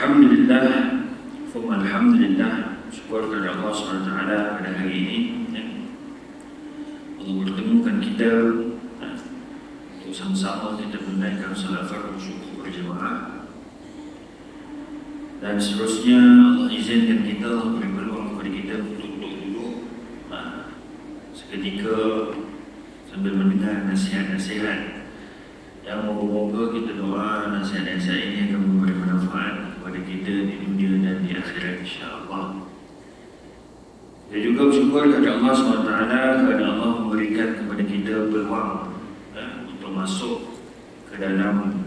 Alhamdulillah, alhamdulillah, syukur kepada Allah SWT pada hari ini Allah bertemukan kita untuk sama-sama kita menunaikan salat fardu subuh berjamaah, dan seterusnya Allah izinkan kita, beri peluang kepada kita untuk duduk seketika sambil mendengar nasihat-nasihat yang moga-moga kita doa nasihat-nasihat ini akan memberi manfaat kepada kita di dunia dan di akhirat, insya-Allah. Kita juga bersyukur kepada Allah SWT kerana Allah memberikan kepada kita peluang untuk masuk ke dalam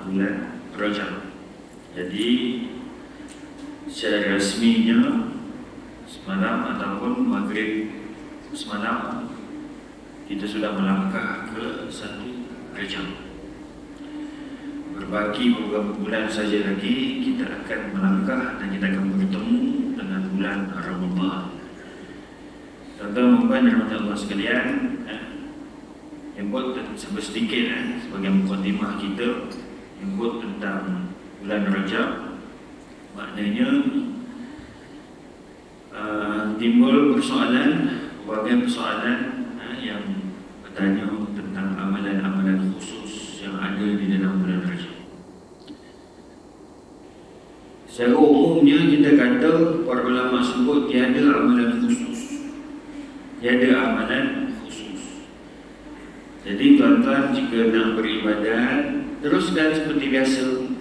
bulan Rajab. Jadi secara rasminya semalam ataupun maghrib semalam kita sudah melangkah ke 1 Rajab. Berbagi beberapa bulan saja lagi kita akan melangkah dan kita akan bertemu dengan bulan Ramadan. Tuan-tuan dan puan Allah sekalian, yang buat sedikit sebagai mukadimah kita yang buat tentang bulan Rajab. Maknanya timbul berbagai persoalan yang bertanya tentang amalan-amalan khusus yang ada di dalam bulan Rajab. Secara umumnya kita kata, para ulama sebut tiada amalan khusus. Tiada amalan khusus. Jadi tuan-tuan jika nak beribadat, teruskan seperti biasa.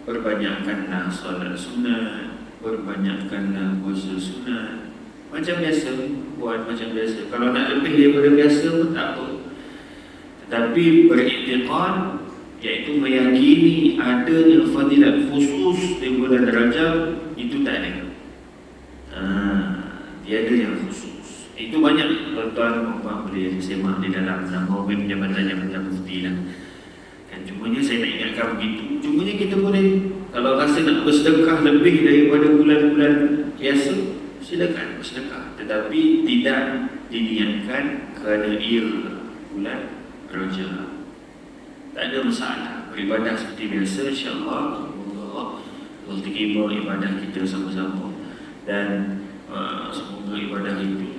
Perbanyakkanlah solat sunat, perbanyakkanlah puasa sunat. Macam biasa, buat macam biasa. Kalau nak lebih daripada biasa pun tak apa. Tetapi beriktikad, iaitu meyakini adanya fadilat khusus di bulan Rajab, itu tak ada. Tiada yang khusus. Itu banyak tuan-tuan puan boleh semak di dalam nama jabatan-jabatan mufti lah. Kan cumanya saya nak ingatkan begitu. Cumanya kita boleh, kalau rasa nak bersedekah lebih daripada bulan-bulan biasa, silakan bersedekah. Tetapi tidak diniatkan kerana ia bulan Rajab. Tak ada masalah, beribadah seperti biasa, insya-Allah. Allah terima ibadah kita sama-sama, dan semoga ibadah itu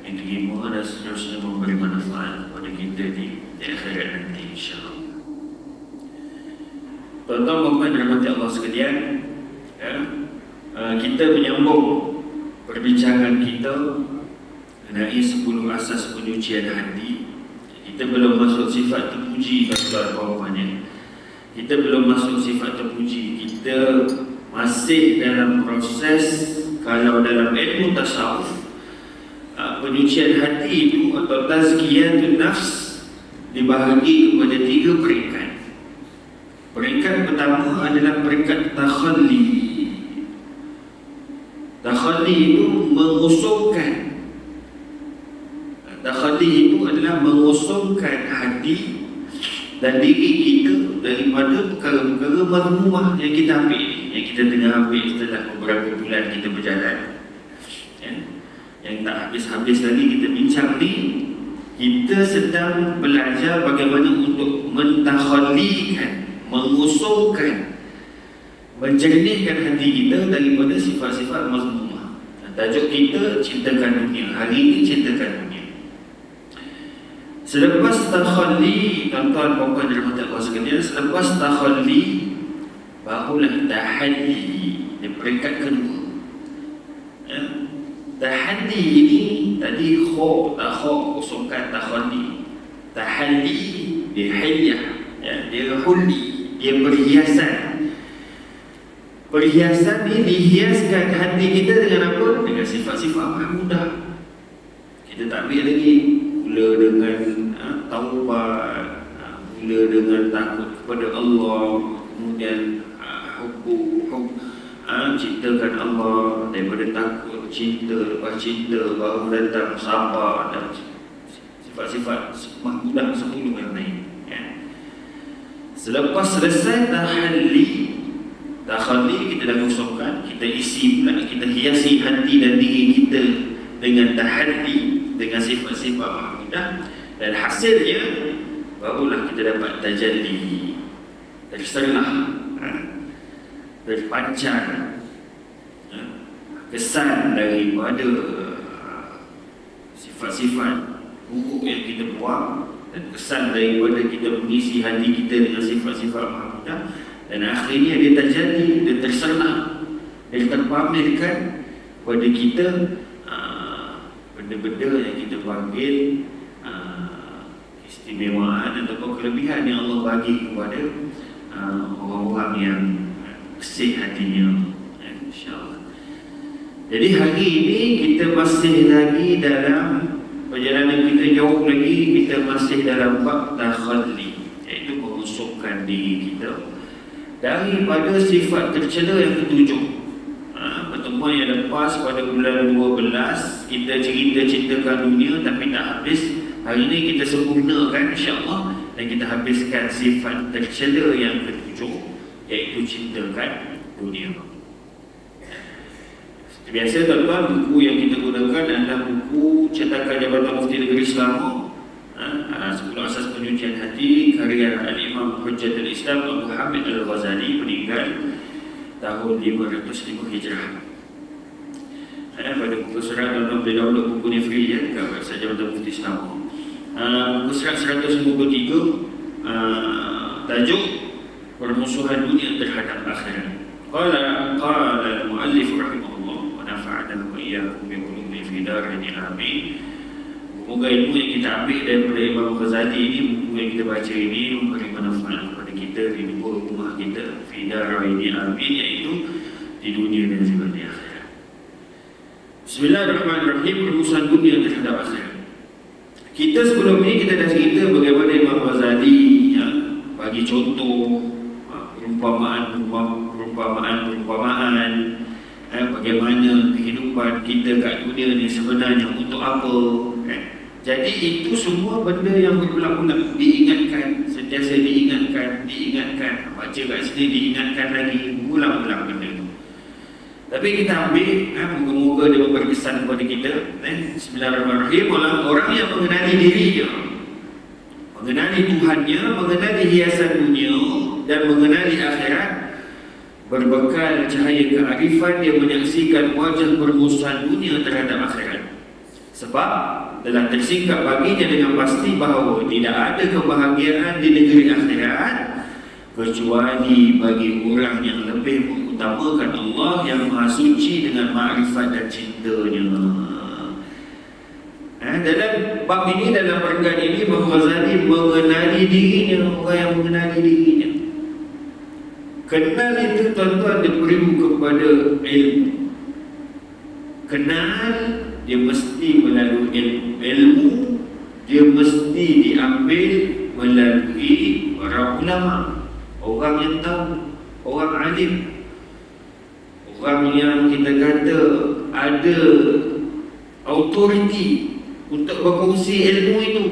diterima dan seterusnya memberi manfaat kepada kita di akhirat nanti, insya-Allah. Tuan-tuan dan puan Allah sekalian, kita menyambung perbincangan kita mengenai 10 asas penyucian hati. Kita belum masuk sifat terpuji, tuan-tuan. Kita belum masuk sifat terpuji. Kita masih dalam proses. Kalau dalam ilmu tasawuf, penyucian hati itu atau tazkiyatun nafs dibahagi kepada 3 peringkat. Peringkat pertama adalah peringkat takhalli. Takhalli itu mengosongkan. Takhalli itu adalah mengosongkan hati dan diri kita daripada perkara-perkara mazmumah yang kita ambil, yang kita tengah ambil setelah beberapa bulan kita berjalan. Yang tak habis-habis lagi kita bincang ni, kita sedang belajar bagaimana untuk mentakhallikan, mengosongkan, menjernihkan hati kita daripada sifat-sifat mazmumah. Tajuk kita cintakan dunia. Hari ini cintakan dunia. Selepas takhalli, tuan-tuan dan puan Allah sekalian, selepas takhalli barulah tahalli di peringkat kedua. Tahalli ini tadi kosongkan takhalli. Tahalli dia hilyah, dia hulli, dia perhiasan. Perhiasan ini dihiaskan hati kita dengan apa? Dengan sifat-sifat mahmudah. Kita tak ambil lagi mula dengan taubat, mula dengan takut kepada Allah, kemudian cintakan Allah, daripada takut, cinta, lepas cinta baru datang sabar dan sifat-sifat mahmudah 10 yang lain. Selepas selesai takhalli kita dah kosongkan, kita isi pula, kita hiasi hati dan diri kita dengan tahalli, dengan sifat-sifat mahmudah, dan hasilnya barulah kita dapat tajalli. Terserah terpancar kesan daripada sifat-sifat buruk yang kita buang, dan kesan daripada kita mengisi hati kita dengan sifat-sifat mahmudah, dan akhirnya dia terjadi, dia tersernak, dia terpamerkan kepada kita benda-benda yang kita panggil istimewaan ataupun kelebihan yang Allah bagi kepada orang-orang yang bersih hatinya, insya-Allah. Jadi hari ini kita masih lagi dalam perjalanan kita, jauh lagi kita masih dalam bab takhalli, iaitu mengusupkan diri kita daripada sifat tercela yang ketujuh. Pertemuan yang lepas pada bulan 12 kita ceritakan dunia tapi tak habis. Hari ini kita sempurnakan insya-Allah dan kita habiskan sifat tercela yang ketujuh, iaitu cintakan dunia. Seperti biasa tuan-tuan, buku yang kita gunakan adalah buku cetakan Jabatan Mufti Negeri Selangor, 10 Asas Penyucian Hati, karya Al-Imam Hujjatul Islam Abu Hamid Al-Ghazali, meninggal tahun 505 Hijrah. Pada buku surat tuan-tuan boleh download buku ni free ya dekat website Jabatan Mufti Selangor. Buku surat 153, tajuk permusuhan dunia terhadap akhirat. Qala al-muallif rahimahullah wa nafa'ana wa iyyakum bi ulumi fi darin amin. Semoga ilmu yang kita ambil daripada Imam Ghazali ini, buku yang kita baca ini memberi manfaat kepada kita di dua rumah kita, fi darin amin, iaitu di dunia dan juga di akhirat. Bismillahirrahmanirrahim. Permusuhan dunia terhadap akhirat. Kita sebelum ini kita dah cerita bagaimana Imam Ghazali bagi contoh perumpamaan bagaimana kehidupan kita kat dunia ni sebenarnya untuk apa. Jadi itu semua benda yang berulang-ulang diingatkan, sentiasa diingatkan. Baca kat sini diingatkan lagi, ulang-ulang benda tu. Tapi kita ambil, moga-moga dia berkesan kepada kita. Bismillahirrahmanirrahim. Orang yang mengenali dirinya, mengenali Tuhannya, mengenali hiasan dunia dan mengenali akhirat, berbekal cahaya kearifan dia menyaksikan wajah permusuhan dunia terhadap akhirat. Sebab telah tersingkap baginya dengan pasti bahawa tidak ada kebahagiaan di negeri akhirat kecuali bagi orang yang lebih mengutamakan Allah yang Maha Suci dengan makrifat dan cintanya. Dalam bab ini, dalam perkara ini, Imam Ghazali mengenali dirinya, orang yang mengenali dirinya. Kenal itu tuan-tuan dia perlu kepada ilmu. Kenal dia mesti melalui ilmu, dia mesti diambil melalui para ulama, orang yang tahu, orang alim, orang yang kita kata ada autoriti untuk berkongsi ilmu itu.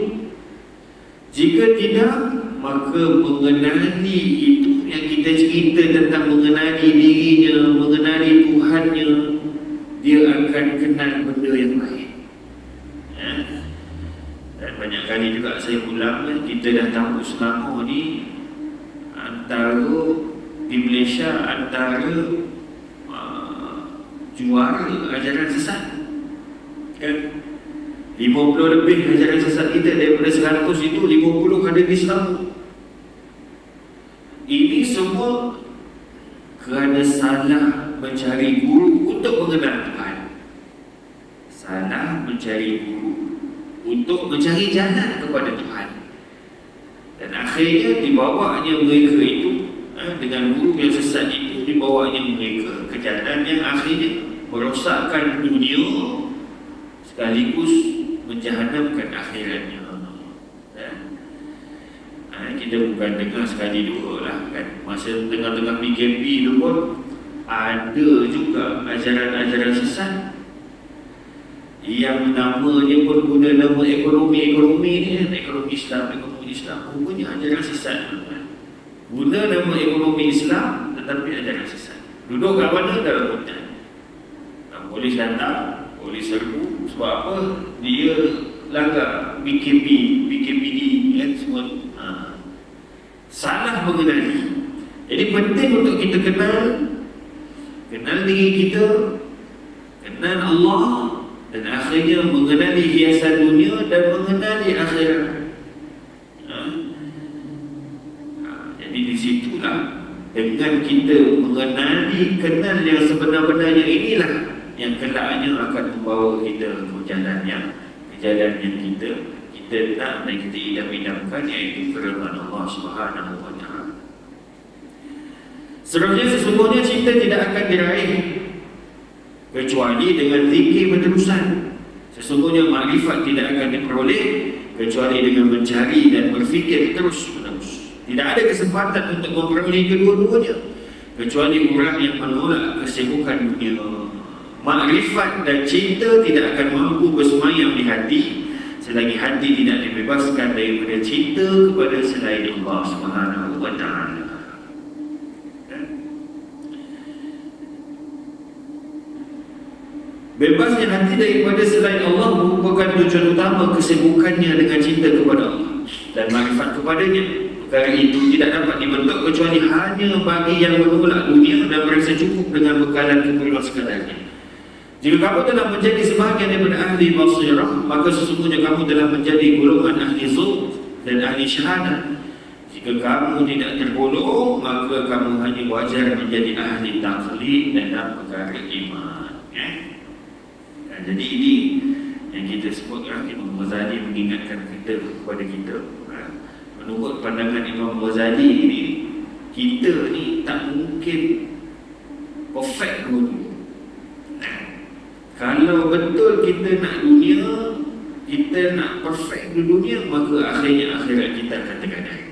Jika tidak, maka mengenali itu yang kita cerita tentang mengenali dirinya, mengenali Tuhannya, dia akan kenal benda yang lain. Dan banyak kali juga saya ulang, kita dah tahu Selangor ni antara di Malaysia antara juara ajaran sesat. 50 lebih ajaran sesat kita, daripada 100 itu 50 ada di Selangor. Ini semua kerana salah mencari guru untuk mengenal Tuhan, salah mencari guru untuk mencari jalan kepada Tuhan, dan akhirnya dibawanya mereka itu dengan guru yang sesat itu, dibawanya mereka ke jalan yang akhirnya merosakkan dunia sekaligus menjahanamkan akhiratnya. Kita bukan dengar sekali dua lah kan. Masa tengah-tengah PKP tu pun ada juga ajaran-ajaran sesat yang namanya pun guna nama ekonomi ni, ekonomi Islam, rupanya ajaran sesat. Guna nama ekonomi Islam tetapi ajaran sesat. Duduk kat mana? Dalam hutan. Polis datang, polis serbu. Sebab apa? Dia langgar PKPD kan semua. Salah mengenali. Jadi penting untuk kita kenal kenal diri kita, kenal Allah, dan akhirnya mengenali hiasan dunia dan mengenali akhirat. Jadi di situlah dengan kita mengenali, kenal yang sebenar-benarnya, inilah yang kelaknya akan membawa kita ke jalan yang kita nak dan kita idam-idamkan, iaitu firman Allah Subhanahu wa Ta'ala. Seterusnya, sesungguhnya cinta tidak akan diraih kecuali dengan zikir berterusan. Sesungguhnya makrifat tidak akan diperoleh kecuali dengan mencari dan berfikir terus-menerus. Tidak ada kesempatan untuk memperoleh kedua-duanya kecuali orang yang menolak kesibukan dunia. Makrifat dan cinta tidak akan mampu bersemayam di hati selagi hati tidak dibebaskan daripada cinta kepada selain Allah Subhanahu wa Ta'ala. Bebasnya hati daripada selain Allah merupakan tujuan utama kesibukannya dengan cinta kepada Allah dan makrifat kepadanya. Perkara itu tidak dapat dibentuk kecuali hanya bagi yang menolak dunia dan merasa cukup dengan bekalan keperluan sekadarnya. Jika kamu telah menjadi sebahagian daripada ahli basirah, maka sesungguhnya kamu telah menjadi golongan ahli zuhd dan ahli syahadah. Jika kamu tidak tergolong, maka kamu hanya wajar menjadi ahli taklid dalam perkara iman. Jadi ini yang kita sebut, Imam Ghazali mengingatkan kita kepada kita. Menurut pandangan Imam Ghazali ini, kita ni tak mungkin perfect dulu. Kalau betul kita nak dunia, kita nak perfect di dunia, maka akhirnya akhirat kita akan tergadai.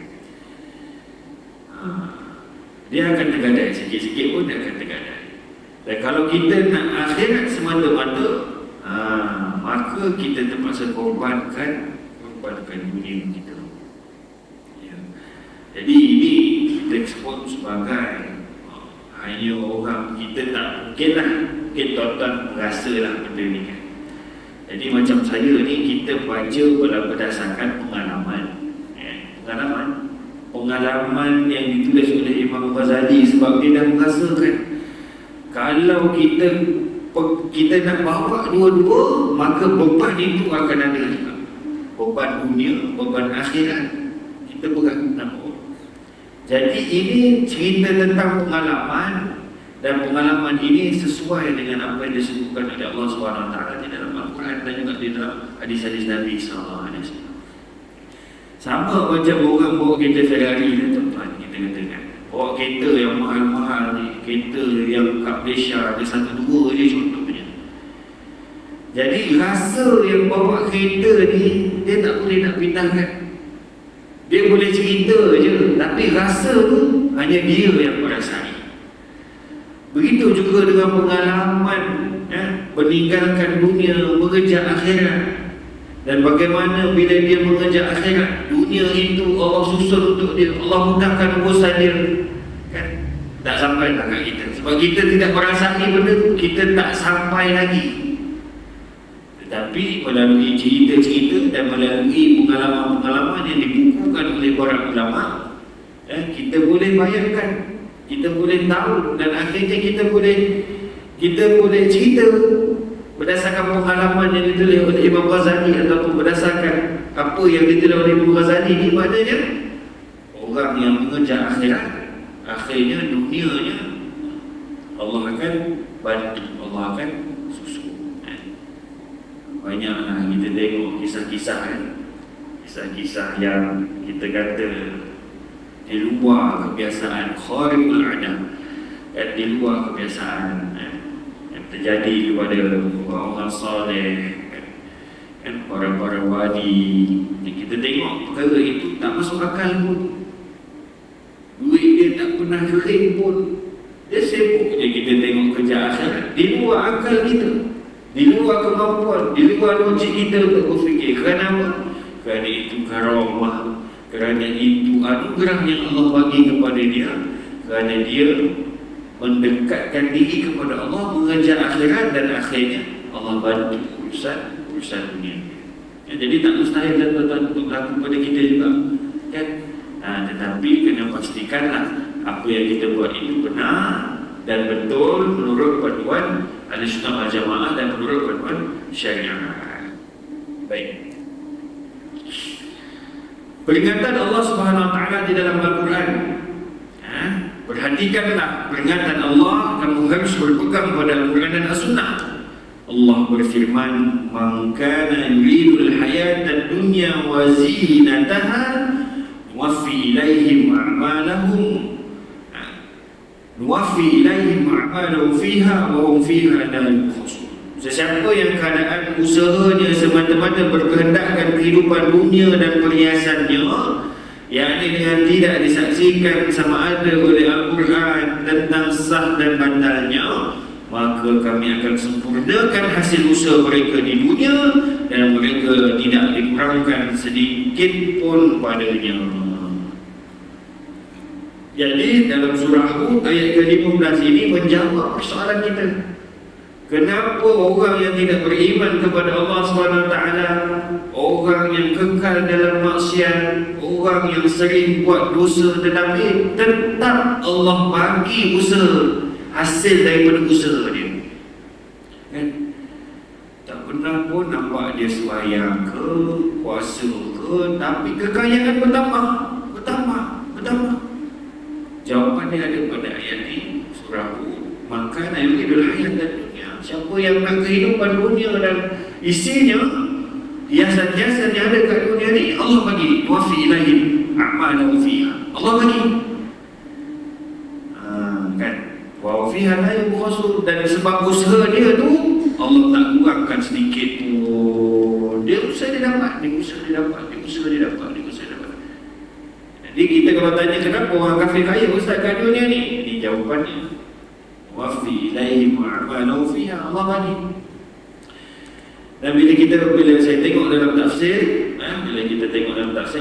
Dia akan tergadai, sikit-sikit pun dia akan tergadai. Dan kalau kita nak akhirat semata-mata, maka kita terpaksa korbankan dunia kita. Ya. Jadi ini kita sebut sebagai hanya orang, kita tak mungkinlah, mungkin tuan-tuan merasalah benda ni kan. Jadi macam saya ni, kita baca berdasarkan pengalaman, pengalaman yang ditulis oleh Imam Ghazali, sebab dia dah merasakan kalau kita nak bawa dua-dua, maka beban itu akan ada juga. Beban dunia, beban akhirat, kita berat nak bawa. Jadi ini cerita tentang pengalaman, dan pengalaman ini sesuai dengan apa yang disebutkan oleh Allah SWT di dalam Al-Quran dan juga di dalam hadis-hadis Nabi SAW. Sama macam orang bawa kereta Ferrari ni, tuan-tuan, kita katakan bawa kereta yang mahal-mahal ni, kereta yang kat Malaysia ada 1-2 je contohnya. Jadi rasa yang bawa kereta ni, dia tak boleh nak pindahkan. Dia boleh cerita je, tapi rasa tu hanya dia yang merasai. Begitu juga dengan pengalaman meninggalkan dunia, mengejar akhirat. Dan bagaimana bila dia mengejar akhirat, dunia itu Allah susun untuk dia, Allah mudahkan urusan dia, kan? Tak sampai tak kat kita. Sebab kita tidak merasai benda tu, kita tak sampai lagi. Tetapi melalui cerita-cerita dan melalui pengalaman-pengalaman yang dibukukan oleh para ulama, kita boleh bayangkan, kita boleh tahu, dan akhirnya kita boleh cerita berdasarkan pengalaman yang ditulis oleh Imam Ghazali, ataupun berdasarkan apa yang ditulis oleh Imam Ghazali. Di mananya orang yang mengejar akhirat, akhirnya dunianya Allah akan bantu, Allah akan susun. Banyaklah kita tengok kisah-kisah kisah-kisah yang kita kata di luar kebiasaan, khariqul adah, di luar kebiasaan yang terjadi kepada orang-orang soleh, para wali. Kita tengok perkara itu tak masuk akal pun, duit dia tak pernah kering pun, dia sibuk je kita tengok kerja akhirat, di luar akal kita, di luar kemampuan, di luar logik kita untuk berfikir. Kerana apa? Kerana itu karamah, kerana itu anugerah yang Allah bagi kepada dia, kerana dia mendekatkan diri kepada Allah, mengejar akhirat, dan akhirnya Allah bantu urusan dunia. Jadi tak mustahil tuan-tuan untuk berlaku pada kita juga, kan? Tetapi kena pastikanlah apa yang kita buat itu benar, dan betul menurut panduan Ahlussunnah wal Jamaah dan menurut panduan syariat. Baik. Peringatan Allah Subhanahu wa taala di dalam Al-Quran. Perhatikanlah peringatan Allah, kamu harus berpegang pada Al-Quran dan As-Sunnah. Allah berfirman, "Man kana yuridul hayatad dunya wa zinataha nuwaffi ilaihim a'malahum fiha wa hum fiha la yubkhasun." Sesiapa yang keadaan usahanya semata-mata berkehendakkan kehidupan dunia dan perhiasannya, yakni dengan tidak disaksikan sama ada oleh Al-Quran tentang sah dan batalnya, maka kami akan sempurnakan hasil usaha mereka di dunia dan mereka tidak dikurangkan sedikit pun padanya. Jadi dalam surah Hud ayat ke-15 ini menjawab persoalan kita. Kenapa orang yang tidak beriman kepada Allah SWT, orang yang kekal dalam maksiat, orang yang sering buat dosa, tetapi tetap Allah bagi usaha, hasil daripada usaha dia, kan? Tak pernah pun nampak dia sembahyang ke, puasa ke, tapi kekayaan bertambah. Jawapan dia ada pada ayat ini, surah Hud. Maka yuridul hayatad dunya, siapa yang nak kehidupan dunia dan isinya, hiasan-hiasan yang ada kat dunia ni, Allah bagi. Wafi ilaihim a'malahum fiha, Allah bagi. Kan? Wa fiha la yubkhasun, dan sebab usaha dia tu Allah tak kurangkan sedikit pun. Dia usaha dia dapat, dia usaha dia dapat. Jadi kita kalau tanya kenapa orang kafir kaya ustaz kat dunia ni, ini jawapannya. Wafi ilaihim a'malahum fiha, Allah bagi. Dan bila saya tengok dalam tafsir,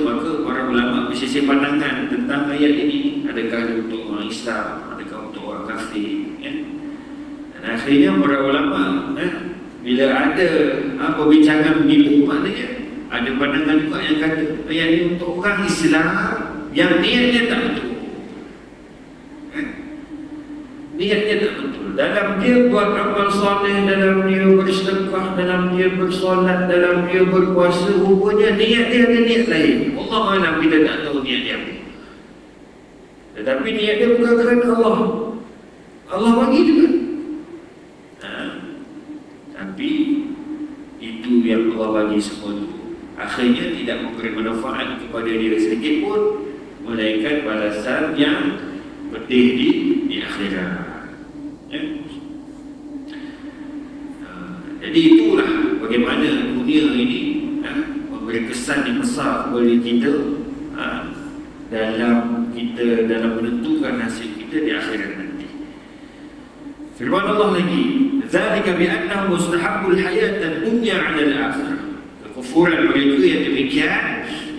maka para ulama bersisir pandangan tentang ayat ini. Adakah untuk orang Islam, adakah untuk orang kafir, kan? Dan akhirnya para ulama, bila ada perbincangan begitu, maknanya ada pandangan juga yang kata ayat ini untuk orang Islam yang niatnya tak betul. Niatnya tak betul. Dalam dia buat amal soleh, dalam dia bersedekah, dalam dia bersolat, dalam dia berpuasa, rupanya niat dia ada niat lain. Allah alam, kita tak tahu niat dia. Tetapi niat dia bukan kerana Allah. Allah bagi juga. Tapi itu yang Allah bagi semua itu akhirnya tidak memberi manfaat kepada dia sedikit pun, melainkan balasan yang pedih di akhirat. Jadi itulah bagaimana dunia ini memberi kesan yang besar kepada kita, dalam menentukan hasil kita di akhirat nanti. Firman Allah lagi, "Dzalika bi annahu mustahabbul hayatad dunya 'ala al-akhirah." Kekufuran mereka yang demikian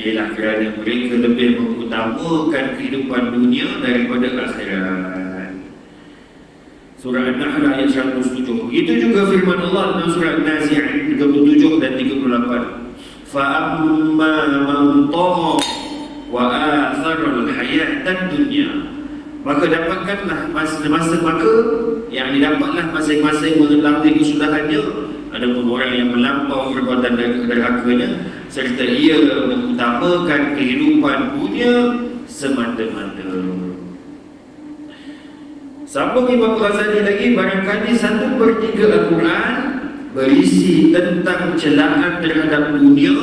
ialah kerana mereka lebih mengutamakan kehidupan dunia daripada akhirat. Surah An-Nahl ayat 107. Begitu juga firman Allah dalam surah An-Nazi'at 37 dan 38. Fa'amma man tagha wa athara al-hayatad dunya, maka dapatkanlah yang didapatlah masing-masing mengetahui kesudahannya. Adapun orang yang melampau perbuatan derhakanya serta ia mengutamakan kehidupan dunia semata-mata. Sambung Imam Ghazali lagi, barangkali 1/3 Al-Quran berisi tentang celaan terhadap dunia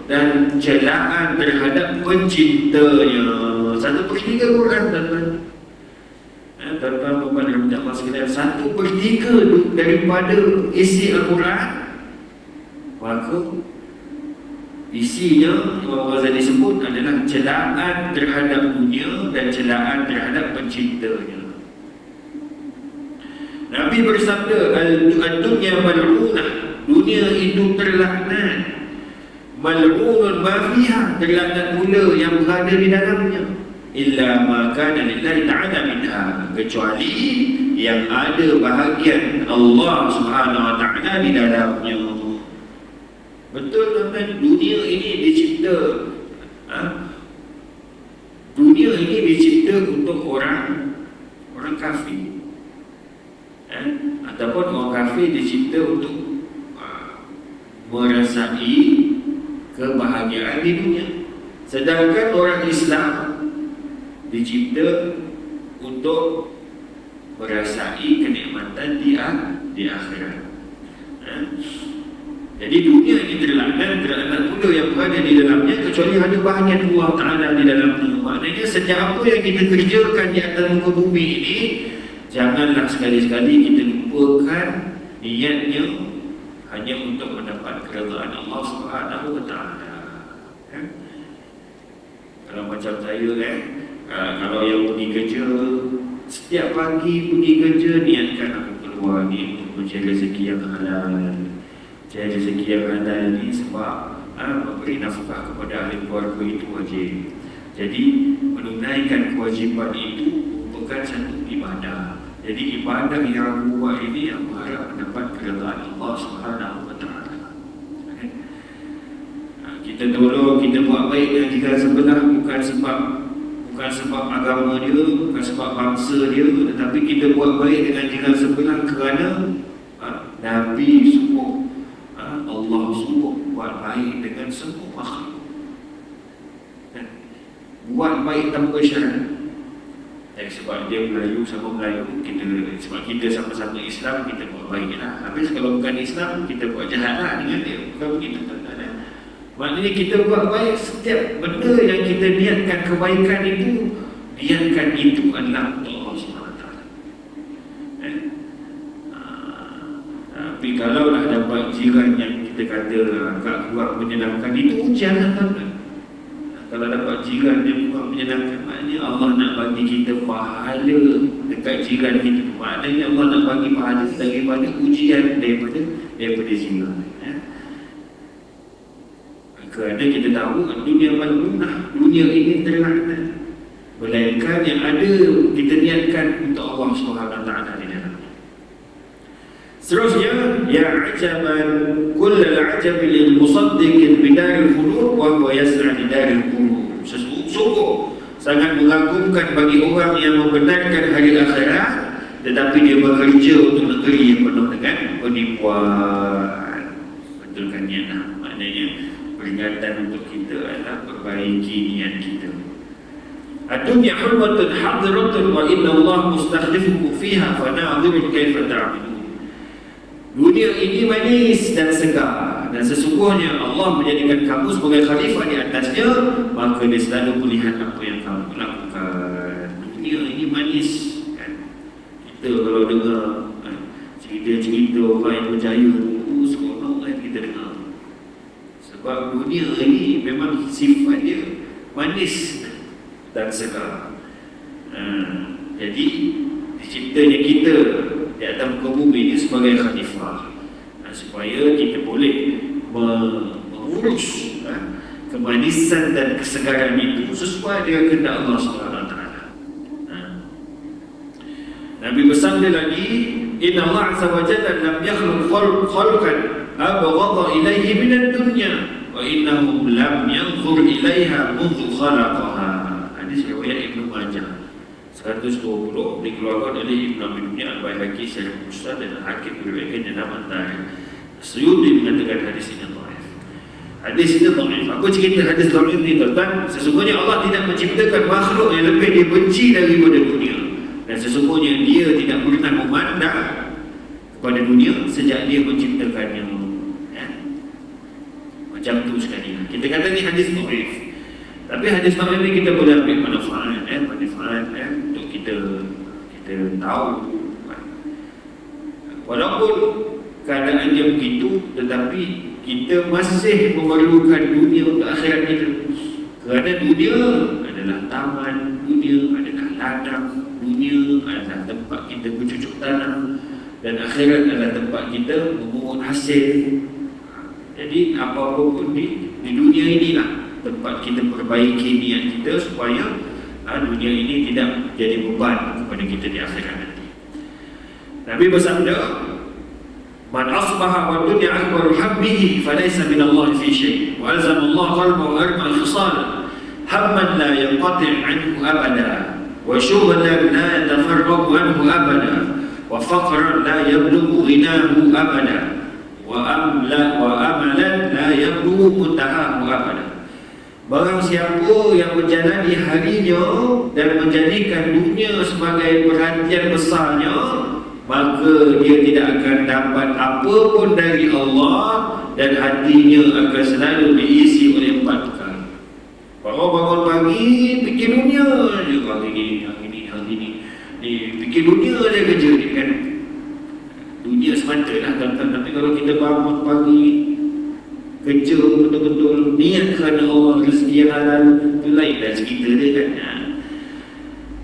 dan celaan terhadap pencintanya. 1/3 Quran, tuan-tuan. Tuan-tuan dan Allah sekalian, 1/3 daripada isi Al-Quran, maka isinya Imam Ghazali sebut adalah celaan terhadap dunia dan celaan terhadap pencintanya. Nabi bersabda, "Ad-dunya mal'unah," dunia itu terlaknat. Mal'unun ma fiha, terlaknat pula yang berada di dalamnya. Illa ma kana lillahi ta'ala minha, kecuali yang ada bahagian Allah Subhanahu wa ta'ala di dalamnya. Betul tuan-tuan, dunia ini dicipta dunia ini dicipta untuk orang kafir. Ataupun orang kafir dicipta untuk merasai kebahagiaan di dunia. Sedangkan orang Islam dicipta untuk merasai kenikmatan di akhirat. Jadi dunia ini terlaknat pula yang berada di dalamnya, kecuali ada bahagian Allah Ta'ala di dalamnya. Maknanya setiap apa yang kita kerjakan di atas muka bumi ini, janganlah sekali-sekali kita lupakan niatnya hanya untuk mendapat keredaan Allah Subhanahu Wa Ta'ala. Kalau macam saya kalau yang pergi kerja, setiap pagi pergi kerja, niatkan aku keluar ni untuk mencari rezeki yang halal. Cari rezeki yang halal ni sebab memberi nafkah kepada ahli keluarga itu wajib. Jadi menunaikan kewajipan itu bukan satu ibadah. Jadi ibadah yang aku buat ini yang berharap mendapat keredaan Allah Subhanahu Wa Ta'ala. Kita tolong, kita buat baik dengan jiran sebelah bukan sebab agama dia, bukan sebab bangsa dia, tetapi kita buat baik dengan jiran sebelah kerana Nabi suruh, Allah suruh buat baik dengan semua makhluk. Buat baik tanpa syarat. Sebab dia Melayu sama Melayu, sebab kita sama-sama Islam, kita buat baiklah. Habis kalau bukan Islam, kita buat jahatlah dengan dia. Bukan begitu, tuan-tuan. Maknanya kita buat baik, setiap benda yang kita niatkan kebaikan itu, niatkan itu adalah untuk Allah SWT. Tapi kalau nak dapat jiran yang kita kata agak kuat menyenangkan, itu ujian, tuan-tuan. Kalau dapat jiran yang kuat menyenangkan, maknanya Allah nak bagi kita pahala dekat jiran kita. Maknanya Allah nak bagi pahala daripada ujian daripada jiran. Kerana kita tahu dunia malunah, dunia ini terlaknat. Melainkan yang ada kita niatkan untuk Allah SWT di dalam. Seterusnya, ya ajaban kullal ajab lil musaddiq bidaril khulud wa huwa yas'a li daril khulud. Sungguh sangat mengagumkan bagi orang yang membenarkan hari akhirat tetapi dia bekerja untuk negeri yang penuh dengan penipuan. Betulkan niat, maknanya peringatan untuk kita adalah perbaiki niat kita. Ad-dunya hulwatun hadiratun wa inna Allah mustakhlifukum fiha fana'adhirun kaifa ta'malun. Dunia ini manis dan segar, dan sesungguhnya Allah menjadikan kamu sebagai khalifah di atasnya, maka dia selalu melihat apa yang kamu lakukan. Dunia ini manis kan? Kita kalau dengar cerita-cerita orang yang berjaya, seronok kan kita dengar. Sebab dunia ini memang sifat dia manis dan segar. Jadi diciptanya kita di atas muka bumi ini sebagai khalifah, supaya kita boleh mengurus kemanisan dan kesegaran itu sesuai dengan kehendak Allah SWT. Nabi bersabda lagi, Inna Allah Azza wa Jalla lam yakhluq khalqan abghadha ilayhi min ad-dunya wa innahu lam yanzur ilayha mundu khalaqaha. Hadis riwayat Ibnu Majah 120 dikeluarkan oleh Ibnu Abi Dunya Al-Baihaqi secara Musnad dan Hakim diriwayatkan dalam At-Tarikh. Suyuti mengatakan hadis ini dhaif. Hadis ini dhaif. Apa cerita hadis dhaif ni, tuan-tuan? Sesungguhnya Allah tidak menciptakan makhluk yang lebih dibenci daripada dunia, dan sesungguhnya dia tidak pernah memandang kepada dunia sejak dia menciptakannya. Macam tu sekali. Kita kata ni hadis dhaif. Tapi hadis dhaif ni kita boleh ambil manfaat untuk kita tahu. Walaupun keadaannya begitu, tetapi kita masih memerlukan dunia untuk akhirat kita. Kerana dunia adalah taman, dunia adalah ladang, dunia adalah tempat kita bercucuk tanam, dan akhirat adalah tempat kita memungut hasil. Jadi apa-apa pun di dunia inilah tempat kita perbaiki niat kita supaya dunia ini tidak jadi beban kepada kita di akhirat nanti. Nabi bersabda, Man asbaha wa dunya akbaru habbihi falaysa min Allah fi syai' wa alzama Allah qalbahu arba khisal hamman la yanqati' anhu abada wa shughlan la yatafarraqu anhu abada wa faqran la yablughu ghinahu abada wa amalan la yablughu muntahahu abada. Barang siapa yang menjalani harinya dan menjadikan dunia sebagai perhatian besarnya, maka dia tidak akan dapat apa pun dari Allah dan hatinya akan selalu diisi oleh 4 perkara. Kalau bangun pagi fikir dunia je, hari ini fikir dunia je kerja ni kan. Dunia semata lah tuan-tuan. Tapi kalau kita bangun pagi kerja betul-betul niat kerana Allah, rezeki yang halal, itu lain dah cerita dia kan.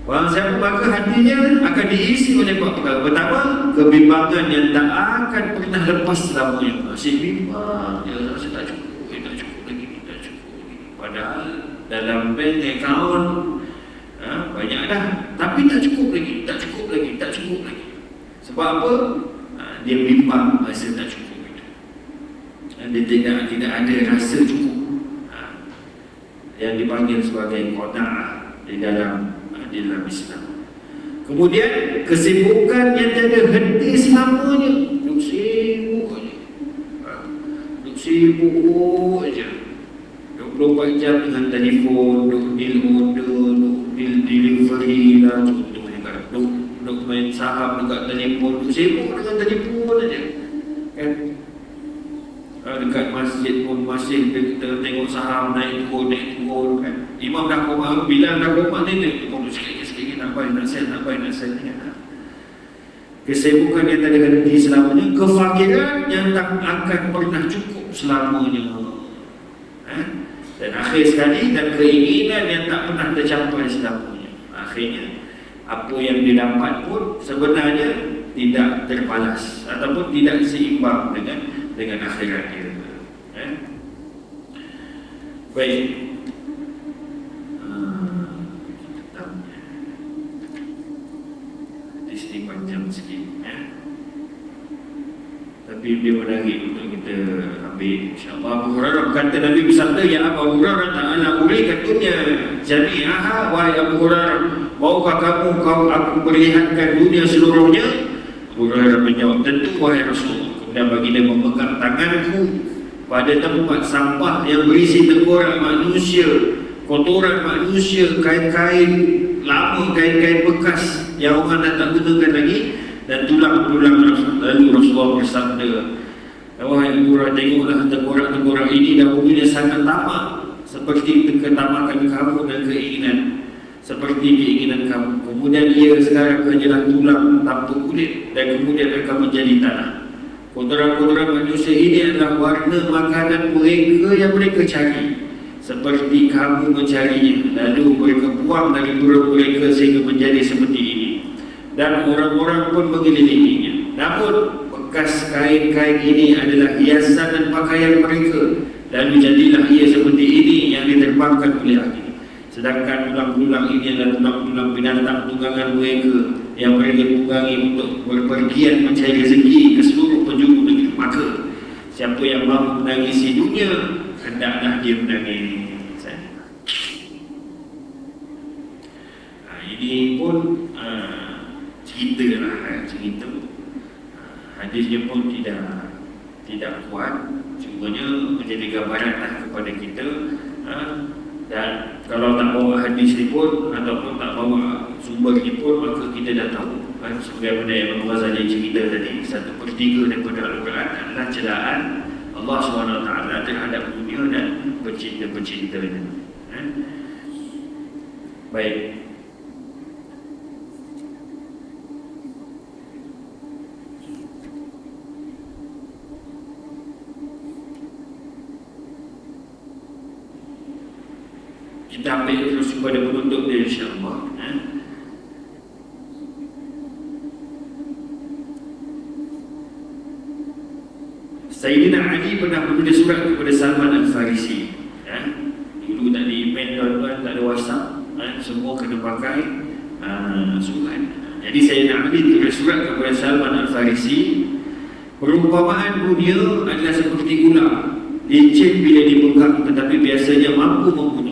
Orang siapa maka hatinya akan diisi oleh 4 perkara. Pertama, kebimbangan yang tak akan pernah lepas selamanya. Masih bimbang, dia rasa tak cukup lagi. Padahal dalam bank account banyak dah, tapi tak cukup lagi. Sebab apa? Dia bimbang rasa tak cukup itu. Dia tidak ada rasa cukup. Yang dipanggil sebagai qanaah di dalam Islam. Kemudian kesibukan yang tiada henti selamanya. Duk sibuk aja. 24 jam dengan telefon, duk deal order, duk deal delivery lah, contohnya kan. Duk main saham dekat telefon, duk sibuk dengan telefon aja. Kan? Dekat masjid pun masih kita tengok saham naik turun kan. Imam dah komak, Bilal dah komak ni tengok sikit nak buy nak sell kan. Kesibukan yang tak ada henti selamanya, kefakiran yang tak akan pernah cukup selamanya. Dan akhir sekali, dan keinginan yang tak pernah tercapai selamanya. Akhirnya apa yang didapat pun sebenarnya tidak terbalas ataupun tidak seimbang dengan akhirat dia. Baik. Di sini panjang sikit. Tapi dia menarik untuk kita ambil, insyaAllah. Abu Hurairah berkata, Nabi bersabda, ya Abu Hurairah ta'ala urikat dunia jami'aha, wahai Abu Hurairah, maukah kamu aku perlihatkan dunia seluruhnya? Abu Hurairah menjawab, tentu wahai Rasulullah. Kemudian baginda memegang tanganku pada tempat sampah yang berisi tengkorak manusia, kotoran manusia, kain-kain lama, kain-kain bekas yang orang dah tak gunakan lagi, dan tulang-tulang. Lalu Rasulullah bersabda, wahai Abu Hurairah, tengoklah tengkorak-tengkorak ini dahulunya sangat tamak, seperti ketamakan kamu dan keinginan, seperti keinginan kamu. Kemudian ia sekarang hanyalah tulang tanpa kulit, dan kemudian akan menjadi tanah. Kotoran-kotoran manusia ini adalah warna makanan mereka yang mereka cari, seperti kamu mencarinya, lalu mereka buang dari perut mereka sehingga menjadi seperti ini, dan orang-orang pun mengelilinginya. Namun bekas kain-kain ini adalah hiasan dan pakaian mereka, lalu jadilah ia seperti ini yang diterbangkan oleh angin. Sedangkan tulang-tulang ini adalah tulang-tulang binatang tunggangan mereka yang mereka tunggangi untuk berpergian mencari rezeki ke seluruh penjuru negeri. Maka siapa yang mahu menangisi dunia, hendaklah dia menangis. Ini pun cerita. Hadisnya pun tidak kuat, cumanya menjadi gambaran kepada kita. Dan kalau tak bawa hadis ni pun ataupun tak bawa sumber ni pun, maka kita dah tahu kan, sebagaimana yang Imam Ghazali cerita tadi, 1/3 daripada Al-Quran adalah celaan Allah SWT terhadap dunia dan pecinta-pecintanya. Baik. Kita ambil terus kepada penutup dia, insyaAllah. Sayyidina Ali pernah menulis surat kepada Salman Al-Farisi. Dulu tak ada email tuan-tuan, tak ada WhatsApp, semua kena pakai surat. Jadi Sayyidina Ali tulis surat kepada Salman Al-Farisi. Perumpamaan dunia adalah seperti ular, licin bila dipegang tetapi biasanya mampu membunuh.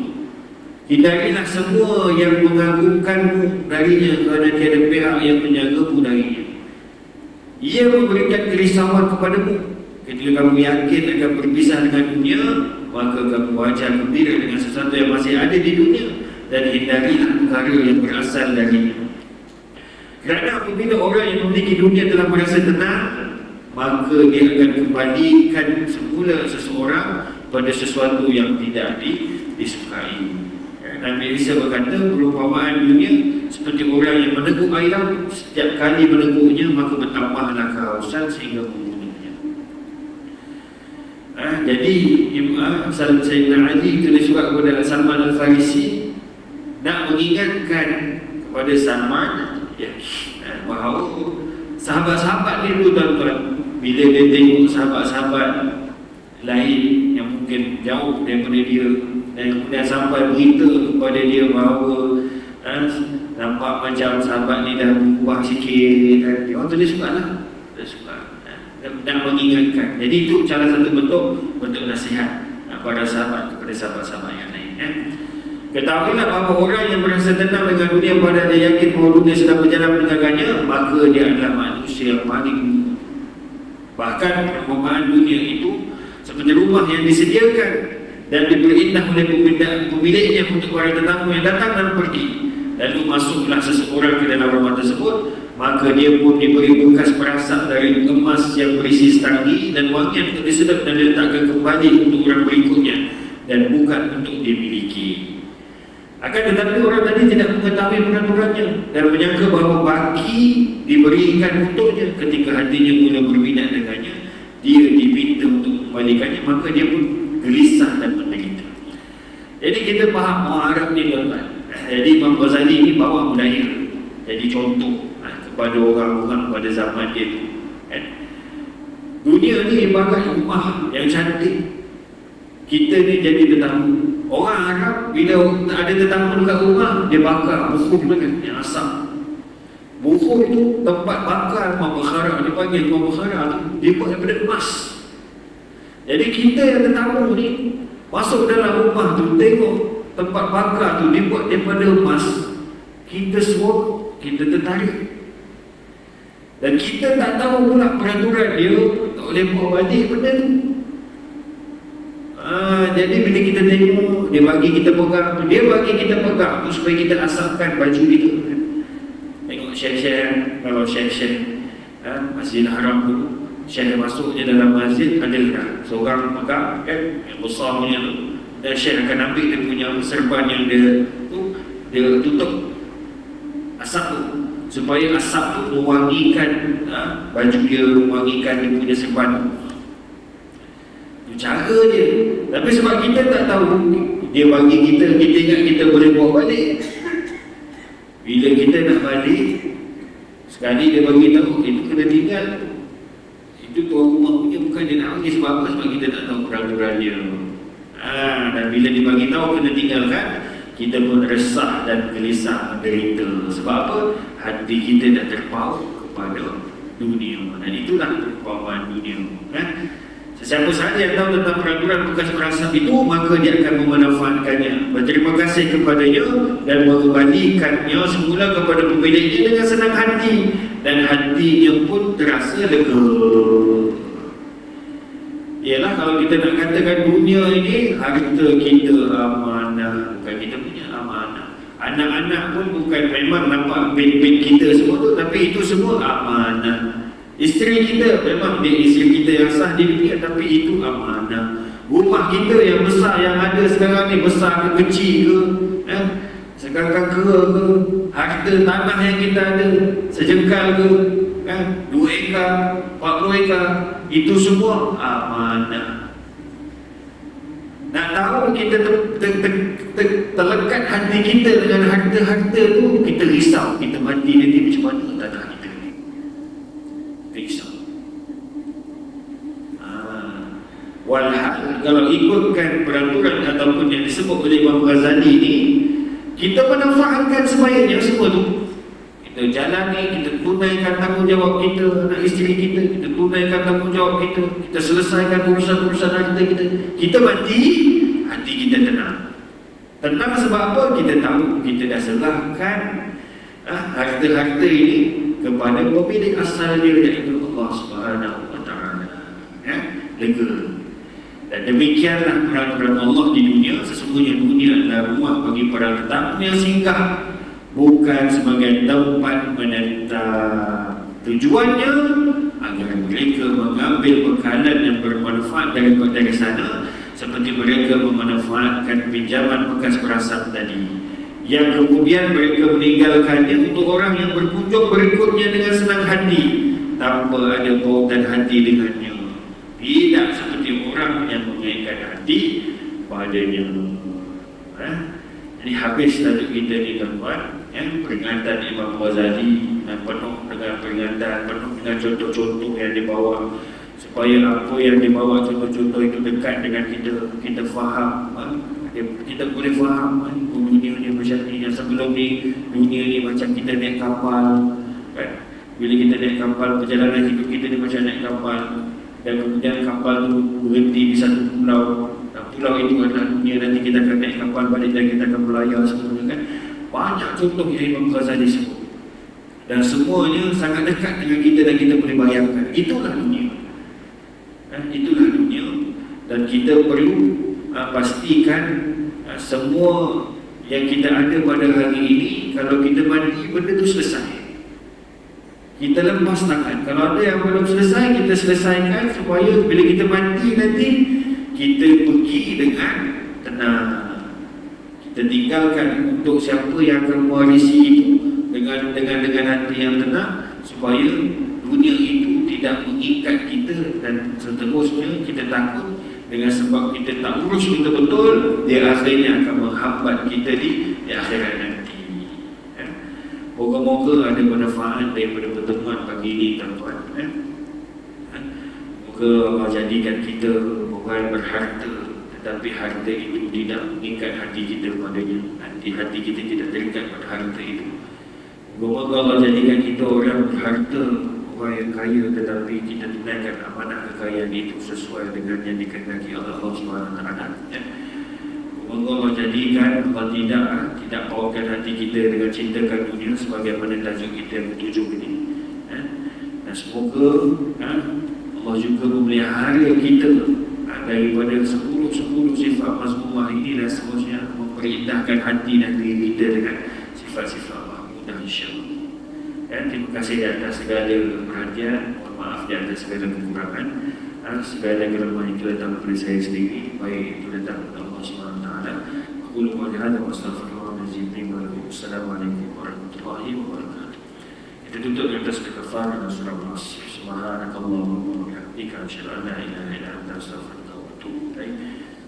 Hindarilah semua yang mengagumkanmu darinya, kerana tiada pihak yang menjagamu darinya. ia memberikan kerisauan kepadamu. Ketika kamu yakin akan berpisah dengan dunia, maka kamu wajar gembira dengan sesuatu yang masih ada di dunia, dan hindarilah perkara yang berasal darinya. Kerana apabila orang yang memiliki dunia telah merasa tenang, maka dia akan kembalikan semula seseorang pada sesuatu yang tidak disukai. Nabi Isa berkata, perumpamaan dunia seperti orang yang meneguk air laut. Setiap kali meneguknya, maka bertambahlah kehausan sehingga membunuhnya. Jadi Sayyidina Ali tulis surat kepada Salman Al-Farisi nak mengingatkan kepada Salman bahawa sahabat-sahabat dia tu, tuan-tuan, bila dia tengok sahabat-sahabat lain yang mungkin jauh daripada dia, dan kemudian sampai berita kepada dia bahawa nampak macam sahabat ni dah berubah sikit, dia orang tulis surat lah, dan mengingatkan. Jadi itu salah satu bentuk nasihat kepada sahabat, kepada sahabat-sahabat yang lain. Ketahuilah bahawa orang yang merasa tenang dengan dunia pada dia yakin bahawa dunia sedang berjalan meninggalkannya, maka dia adalah manusia yang paling buruk. Bahkan perumpamaan dunia itu seperti rumah yang disediakan dan diberindah oleh pemiliknya untuk para tetamu yang datang dan pergi. Lalu masuklah seseorang ke dalam rumah tersebut, maka dia pun diberi bekas perasak dari emas yang berisi stanggi dan wangian untuk disedap dan diletakkan kembali untuk orang berikutnya dan bukan untuk dimiliki. Akan tetapi orang tadi tidak mengetahui peraturannya dan menyangka bahawa baki diberikan untuknya. Ketika hatinya mula berminat dengannya, dia diminta untuk kembalikannya, maka dia pun gelisah dan menderita. Jadi kita faham muharram ni, tuan-tuan. Jadi Imam Ghazali ni bawa budaya jadi contoh kepada orang-orang pada zaman dia tu. Dunia ni ibarat rumah yang cantik. Kita ni jadi tetamu. Orang Arab bila ada tetamu dekat rumah, dia bakar bukuh dengan yang asap. Bukuh itu tempat bakar mabakhara, dia panggil mabakhara tu, dia buat daripada emas. Jadi kita yang tetamu ni masuk dalam rumah tu, tengok tempat bakar tu dibuat daripada emas, kita semua kita tertarik. Dan kita tak tahu pula peraturan dia, tak boleh bawa balik benda tu. Jadi bila kita tengok, dia bagi kita pegang tu, dia bagi kita pegang tu supaya kita asapkan baju kita. Tengok syekh-syekh, kalau syekh-syekh Masjid Haram tu, syekh masuk je dalam masjid, ada seorang pegang kan, yang besar punya tu, dan syekh akan ambil dia punya serban yang dia tu, dia tutup asap tu, supaya asap tu mewangikan baju dia, mewangikan dia punya serban tu. Cara dia. Tapi sebab kita tak tahu, dia bagi kita, kita ingat kita boleh bawa balik. Bila kita nak balik, sekali dia bagi tahu itu kena tinggal. Itu tuan rumah punya, bukan dia nak bagi. Sebab apa? Sebab kita tak tahu peraturan dia. Dan bila dia bagi tahu kena tinggalkan, kita pun resah dan gelisah, menderita. Sebab apa? Hati kita dah terpaut kepada dunia. Dan itulah perumpamaan dunia. Sesiapa sahaja yang tahu tentang peraturan bekas perasaan itu, maka dia akan memanfaatkannya, berterima kasih kepadanya dan mengembalikannya semula kepada pemiliknya dengan senang hati, dan hatinya pun terasa lega. Ialah kalau kita nak katakan dunia ini harta kita amanah, bukan kita punya amanah. Anak-anak pun bukan, memang nampak bin-bin kita semua tu, tapi itu semua amanah. Isteri kita memang dia isteri kita yang sah di dunia, tapi itu amanah. Rumah kita yang besar yang ada sekarang ni, besar ke kecil ke, sekarang ke harta tanah yang kita ada, sejengkal ke, 2 ekar, 40 ekar, itu semua amanah. Nak tahu kita terlekat hati kita dengan harta-harta tu, kita risau, kita mati nanti macam mana tanah kita. Risau. Walhal kalau ikutkan peraturan ataupun yang disebut oleh Imam Ghazali ni, kita manfaatkan sebaiknya semua tu. Kita jalani, kita tunaikan tanggungjawab kita, anak isteri kita, kita tunaikan tanggungjawab kita, kita selesaikan urusan-urusan harta kita. Kita mati, hati kita tenang. Tenang sebab apa? Kita tahu kita dah serahkan harta-harta ini kepada pemilik asal dia, iaitu Allah Subhanahu wa Ta'ala. Ya, lega. Dan demikianlah peraturan Allah di dunia. Sesungguhnya dunia adalah rumah bagi para tetamunya singgah, bukan sebagai tempat menetap. Tujuannya agar mereka mengambil bekalan yang bermanfaat dari sana, seperti mereka memanfaatkan pinjaman bekas perasaan tadi, yang kemudian mereka meninggalkannya untuk orang yang berkunjung berikutnya dengan senang hati, tanpa ada pautan hati dengannya. Tidak seperti orang yang mengaitkan hati padanya. Jadi habis tajuk kita ni tuan-tuan, peringatan Imam Ghazali penuh dengan peringatan, penuh dengan contoh-contoh yang dibawa, supaya apa yang dibawa contoh-contoh itu dekat dengan kita faham. Kita boleh faham dunia ni macam ni. Yang sebelum ni dunia ni macam kita naik kapal, kan? Bila kita naik kapal, perjalanan hidup kita ni macam naik kapal, dan kemudian kapal tu berhenti di satu pulau. Pulau itu adalah dunia. Nanti kita akan naik kapal balik dan kita akan berlayar sebenarnya, kan? Banyak contoh yang Imam Ghazali sebut, dan semuanya sangat dekat dengan kita dan kita boleh bayangkan. Itulah dunia. Itulah dunia. Dan kita perlu pastikan semua yang kita ada pada hari ini, kalau kita mati, benda itu selesai. Kita lepas tangan. Kalau ada yang belum selesai, kita selesaikan, supaya bila kita mati nanti, kita pergi dengan tenang. Kita tinggalkan untuk siapa yang akan mewarisi itu dengan hati yang tenang, supaya dunia itu tidak mengikat kita, dan seterusnya kita takut dengan sebab kita tak urus betul-betul, dia akhirnya akan menghambat kita di akhirat nanti. Moga-moga ada manfaat daripada pertemuan pagi ini, tuan-tuan. Moga Allah jadikan kita orang berharta, tetapi harta itu tidak mengikat hati kita padanya. Hati kita tidak terikat pada harta itu. Moga Allah jadikan kita orang berharta, orang yang kaya, tetapi kita tunaikan amanah kekayaan itu sesuai dengan yang dikehendaki Allah Subhanahu wa Ta'ala. Moga Allah jadikan Allah tidak bawakan hati kita dengan cintakan dunia sebagaimana tajuk kita yang ketujuh ini. Dan semoga Allah juga memelihara kita daripada 10 sifat mazmumah ini, dan seterusnya memperindahkan hati dan diri kita dengan sifat-sifat mahmudah, insya-Allah. Terima kasih di atas segala perhatian. Mohon maaf di atas segala kekurangan. Segala kelemahan yang datang dari saya sendiri, baik itu datang dari Allah Subhanahu wa Ta'ala. Aku lupa hadza wa astaghfirullahalazim. Wassalamualaikum warahmatullahi wabarakatuh. Kita tutup dengan tasbih kafarah dan surah Al-Asr. Subhanakallahumma wa bihamdika asyhadu an la ilaha illa anta astaghfiruka wa atubu ilaik.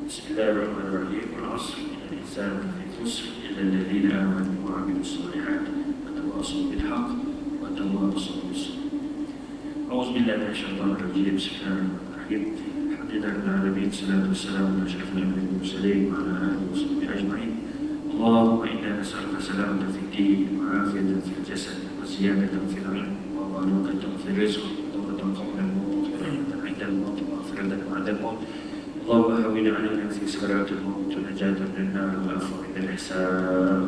Bismillahirrahmanirrahim. Al-Asr. Innal insana lafi khusr illa alladhina amanu wa 'amilus shalihat wa tawassaw bil haqq wa tawassaw bis sabr. أعوذ بالله من الشيطان الرجيم. بسم الله الرحمن الرحيم. الحمد لله رب العالمين، الصلاة والسلام على أشرف الأنبياء والمرسلين وعلى آله وصحبه أجمعين. اللهم إنا نسألك سلامة في الدين وعافية في الجسد وزيادة في العلم وبركة في الرزق وتوبة قبل الموت ورحمة عند الموت ومغفرة بعد الموت. اللهم هون علينا في سكرات الموت ونجاة من النار والعفو عند الحساب.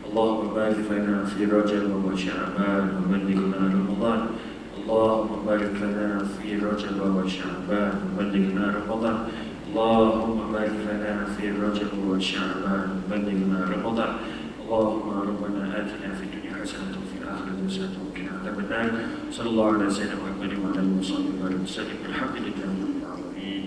اللهم بارك لنا في رجب وشعبان وبلغنا رمضان. اللهم بارك لنا في رجب وشعبان وبلغنا رمضان. اللهم بارك لنا في رجب وشعبان وبلغنا رمضان. اللهم ربنا آتنا في الدنيا حسنة وفي الآخرة حسنة وقنا عذاب النار. صلى الله على سيدنا محمد وعلى آله وصحبه وسلم. الحمد لله رب العالمين.